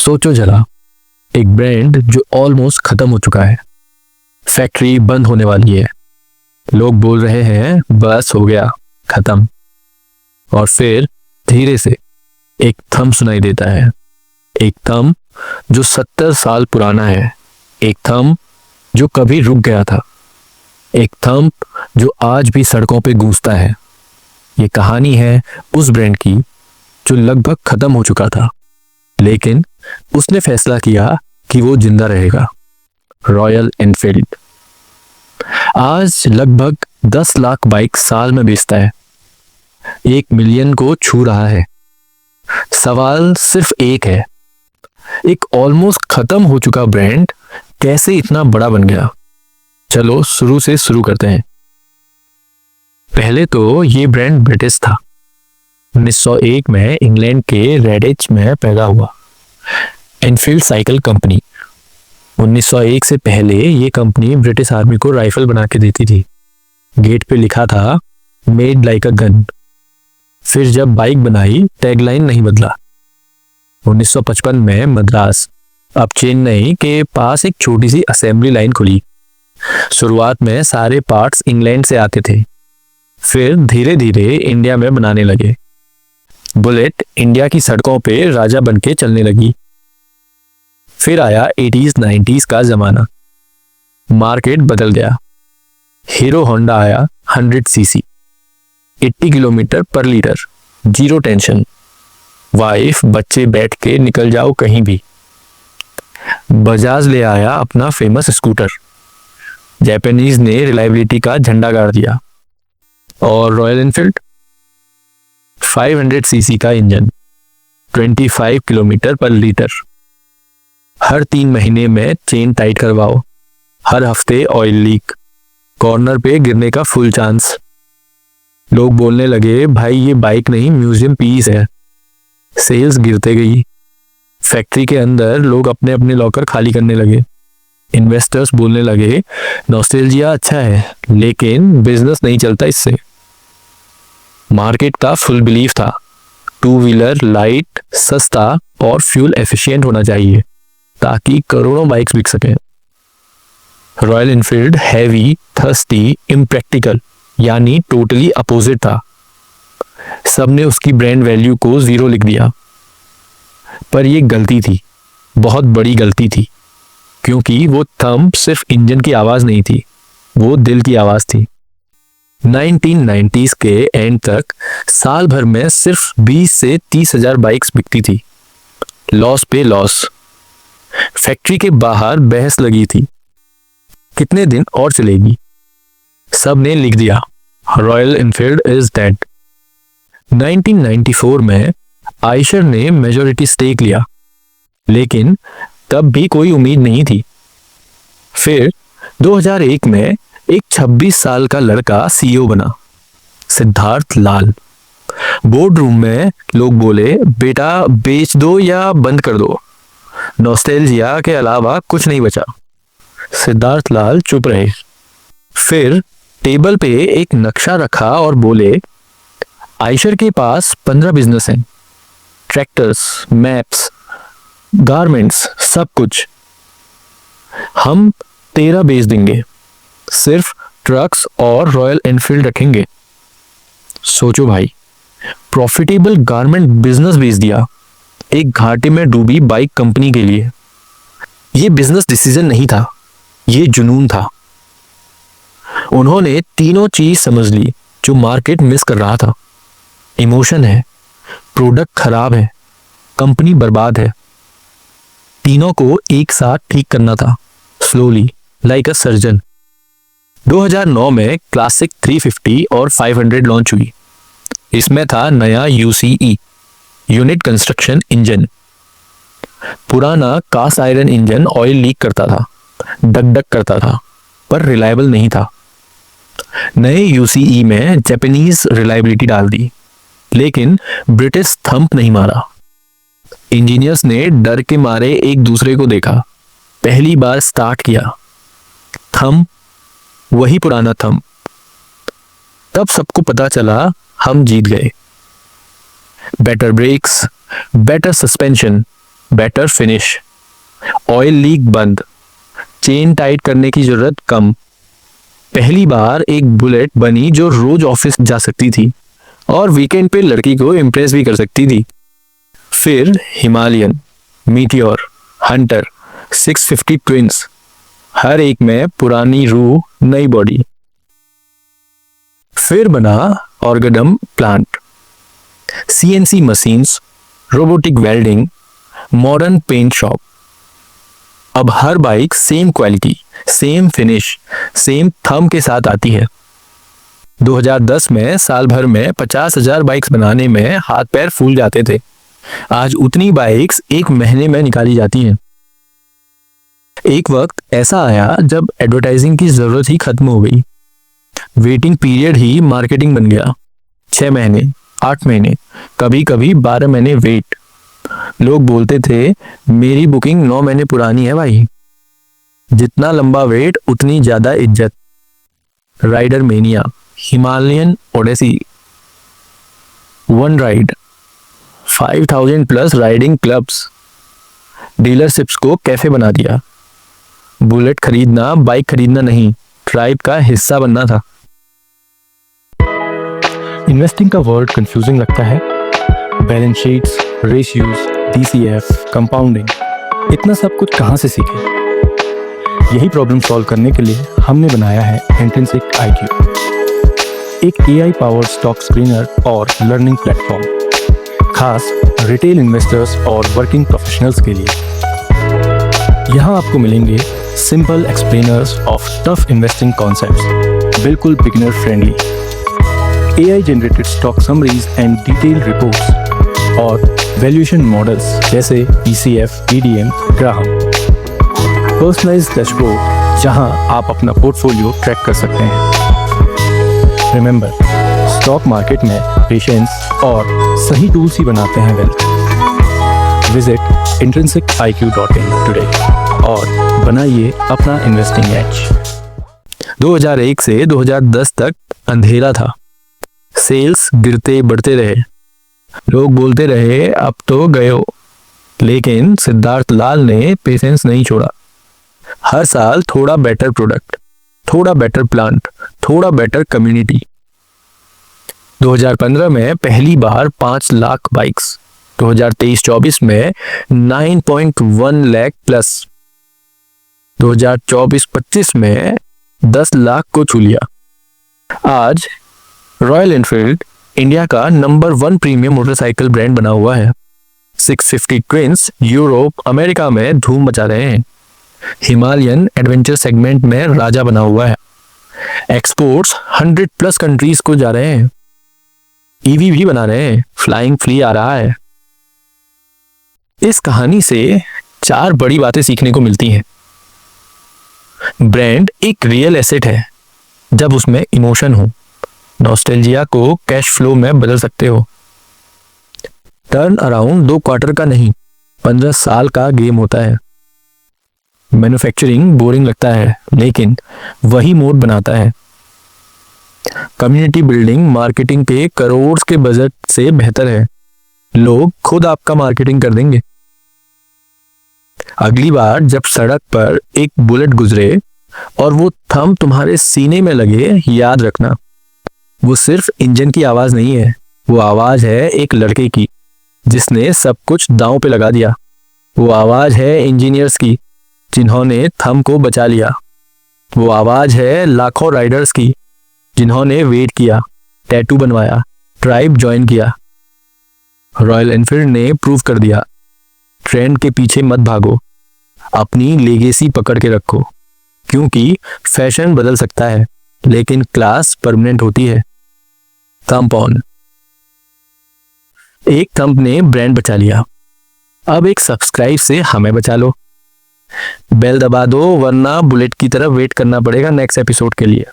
सोचो जरा, एक ब्रांड जो ऑलमोस्ट खत्म हो चुका है, फैक्ट्री बंद होने वाली है, लोग बोल रहे हैं बस हो गया, खत्म। और फिर धीरे से एक थंब सुनाई देता है, एक थंब जो 70 साल पुराना है, एक थंब जो कभी रुक गया था, एक थंब जो आज भी सड़कों पे गूंजता है। ये कहानी है उस ब्रांड की जो लगभग खत्म हो चुका था, लेकिन उसने फैसला किया कि वो जिंदा रहेगा। रॉयल एनफील्ड आज लगभग 10 लाख बाइक साल में बेचता है, 1 मिलियन को छू रहा है। सवाल सिर्फ एक है, एक ऑलमोस्ट खत्म हो चुका ब्रांड कैसे इतना बड़ा बन गया? चलो शुरू से शुरू करते हैं। पहले तो ये ब्रांड ब्रिटिश था। 1901 में इंग्लैंड के रेडिच में पैदा हुआ एनफील्ड साइकिल कंपनी। 1901 से पहले ये कंपनी ब्रिटिश आर्मी को राइफल बना के देती थी। गेट पे लिखा था मेड लाइक अ गन। फिर जब बाइक बनाई, टैगलाइन नहीं बदला। 1955 में मद्रास, अब चेन्नई के पास एक छोटी सी असेंबली लाइन खुली। शुरुआत में सारे पार्ट्स इंग्लैंड से आते थे, फिर धीरे धीरे इंडिया में बनाने लगे। बुलेट इंडिया की सड़कों पे राजा बन के चलने लगी। फिर आया 80s 90s का जमाना, मार्केट बदल गया। हीरो होंडा आया, 100 सीसी, 80 किलोमीटर पर लीटर, जीरो टेंशन, वाइफ बच्चे बैठ के निकल जाओ कहीं भी। बजाज ले आया अपना फेमस स्कूटर। जापानीज ने रिलायबिलिटी का झंडा गाड़ दिया। और रॉयल एनफील्ड 500 सीसी का इंजन, 25 किलोमीटर पर लीटर, हर 3 महीने में चेन टाइट करवाओ, हर हफ्ते ऑयल लीक, कॉर्नर पे गिरने का फुल चांस। लोग बोलने लगे भाई ये बाइक नहीं म्यूजियम पीस है। सेल्स गिरते गई। फैक्ट्री के अंदर लोग अपने अपने लॉकर खाली करने लगे। इन्वेस्टर्स बोलने लगे नॉस्टैल्जिया अच्छा है, लेकिन बिजनेस नहीं चलता इससे। मार्केट का फुल बिलीफ था 2 व्हीलर लाइट, सस्ता और फ्यूल एफिशिएंट होना चाहिए ताकि करोड़ों बाइक्स बिक सकें। Royal Enfield heavy, thirsty, impractical यानी टोटली अपोजिट था। सबने उसकी ब्रांड वैल्यू को 0 लिख दिया। पर यह गलती थी, बहुत बड़ी गलती थी, क्योंकि वो थंब सिर्फ इंजन की आवाज नहीं थी, वो दिल की आवाज थी। 1990s के एंड तक साल भर में सिर्फ 20 से 30 हजार बाइक्स बिकती थी। लॉस पे लॉस। फैक्ट्री के बाहर बहस लगी थी, कितने दिन और चलेगी? सबने लिख दिया रॉयल एनफील्ड इज डेड। 1994 में आयशर ने मेजॉरिटी स्टेक लिया, लेकिन तब भी कोई उम्मीद नहीं थी। फिर 2001 में एक 26 साल का लड़का सीईओ बना, सिद्धार्थ लाल। बोर्ड रूम में लोग बोले बेटा बेच दो या बंद कर दो, नॉस्टैल्जिया के अलावा कुछ नहीं बचा। सिद्धार्थ लाल चुप रहे। फिर टेबल पे एक नक्शा रखा और बोले आयशर के पास 15 बिजनेस हैं, ट्रैक्टर्स, मैप्स, गारमेंट्स, सब कुछ। हम 13 बेच देंगे, सिर्फ ट्रक्स और रॉयल एनफील्ड रखेंगे। सोचो भाई, प्रॉफिटेबल गारमेंट बिजनेस बेच दिया एक घाटे में डूबी बाइक कंपनी के लिए। यह बिजनेस डिसीजन नहीं था, यह जुनून था। उन्होंने तीनों चीज समझ ली जो मार्केट मिस कर रहा था। इमोशन है, प्रोडक्ट खराब है, कंपनी बर्बाद है। तीनों को एक साथ ठीक करना था, स्लोली लाइक अ सर्जन। 2009 में क्लासिक 350 और 500 लॉन्च हुई। इसमें था नया यूसीई, यूनिट कंस्ट्रक्शन इंजन। पुराना cast iron engine oil leak करता था, डक डक करता था, पर रिलायबल नहीं था। नए यूसीई में जापानीज रिलायबिलिटी डाल दी, लेकिन ब्रिटिश थंप नहीं मारा। इंजीनियर्स ने डर के मारे एक दूसरे को देखा, पहली बार स्टार्ट किया। थंप वही पुराना थंप। तब सबको पता चला हम जीत गए। Better brakes, better suspension, better finish, oil leak बंद, चेन टाइट करने की जरूरत कम। पहली बार एक बुलेट बनी जो रोज ऑफिस जा सकती थी और वीकेंड पे लड़की को इम्प्रेस भी कर सकती थी। फिर हिमालयन, मीटियोर, हंटर, 650 ट्विंस, हर एक में पुरानी रूह नई बॉडी। फिर बना Oragadam plant, CNC machines, robotic welding, modern paint shop. अब हर bike same quality, same finish, same thumb के साथ आती है। 2010 में साल भर में 50,000 बाइक्स बनाने में हाथ पैर फूल जाते थे। आज उतनी बाइक्स एक महीने में निकाली जाती हैं। एक वक्त ऐसा आया जब एडवर्टाइजिंग की जरूरत ही खत्म हो गई। वेटिंग पीरियड ही मार्केटिंग बन गया। 6 महीने, 8 महीने, कभी कभी 12 महीने वेट। लोग बोलते थे मेरी बुकिंग 9 महीने पुरानी है भाई। जितना लंबा वेट उतनी ज्यादा इज्जत। Rider mania, Himalayan odyssey, one ride, 5000 plus riding clubs, dealerships को कैफे बना दिया। बुलेट खरीदना बाइक खरीदना नहीं, ट्राइब का हिस्सा बनना था। इन्वेस्टिंग का वर्ड कंफ्यूजिंग लगता है। Balance sheets, ratios, DCF, compounding, इतना सब कुछ कहाँ से सीखे? यही प्रॉब्लम सॉल्व करने के लिए हमने बनाया है इंट्रिंसिक IQ, एक AI पावर्ड स्टॉक स्क्रीनर और लर्निंग प्लेटफॉर्म खास रिटेल इन्वेस्टर्स और वर्किंग प्रोफेशनल्स के लिए। यहाँ आपको मिलेंगे simple explainers of tough investing concepts, बिल्कुल beginner friendly, AI generated stock summaries and detail reports और वैल्यूएशन मॉडल्स जैसे ECF, EDM, Graham, personalised dashboard जहां आप अपना पोर्टफोलियो ट्रैक कर सकते हैं। रिमेंबर, स्टॉक मार्केट में पेशेंस और सही टूल्स ही बनाते हैं वेल्थ। विजिट intrinsiciq.in टुडे और बनाइए अपना इन्वेस्टिंग एज। 2001 से 2010 तक अंधेरा था। सेल्स गिरते बढ़ते रहे, लोग बोलते रहे अब तो गए हो, लेकिन सिद्धार्थ लाल ने पेशेंस नहीं छोड़ा। हर साल थोड़ा बेटर प्रोडक्ट, थोड़ा बेटर प्लांट, थोड़ा बेटर कम्युनिटी। 2015 में पहली बार 5 लाख बाइक्स, 2023-24 में 9.1 लाख प्लस, 2024-25 में 10 लाख को छू लिया। आज रॉयल एनफील्ड इंडिया का नंबर 1 प्रीमियम मोटरसाइकिल ब्रांड बना हुआ है। 650 ट्विंस यूरोप, अमेरिका में धूम मचा रहे हैं। हिमालयन एडवेंचर सेगमेंट में राजा बना हुआ है। एक्सपोर्ट्स 100+ कंट्रीज को जा रहे हैं। EV भी बना रहे हैं। फ्लाइंग फ्ली आ रहा है। इस कहानी से 4 बड़ी बातें सीखने को मिलती हैं। ब्रांड एक रियल एसेट है जब उसमें इमोशन हो। नॉस्टैल्जिया को कैश फ्लो में बदल सकते हो। टर्न अराउंड 2 क्वार्टर का नहीं, 15 साल का गेम होता है। मैन्युफैक्चरिंग बोरिंग लगता है, लेकिन वही मोड बनाता है। कम्युनिटी बिल्डिंग मार्केटिंग के करोड़ के बजट से बेहतर है। लोग खुद आपका मार्केटिंग कर देंगे। अगली बार जब सड़क पर एक बुलेट गुजरे और वो थंब तुम्हारे सीने में लगे, याद रखना वो सिर्फ इंजन की आवाज नहीं है, वो आवाज है एक लड़के की जिसने सब कुछ दांव पे लगा दिया। वो आवाज है इंजीनियर्स की जिन्होंने थंब को बचा लिया। वो आवाज है लाखों राइडर्स की जिन्होंने वेट किया, टैटू बनवाया, ट्राइब ज्वाइन किया। रॉयल एनफील्ड ने प्रूव कर दिया, ट्रेंड के पीछे मत भागो, अपनी लेगेसी पकड़ के रखो, क्योंकि फैशन बदल सकता है लेकिन क्लास परमानेंट होती है। Thumb on. एक थंब ने ब्रांड बचा लिया, अब एक सब्सक्राइब से हमें बचा लो। बेल दबा दो, वरना बुलेट की तरफ वेट करना पड़ेगा नेक्स्ट एपिसोड के लिए।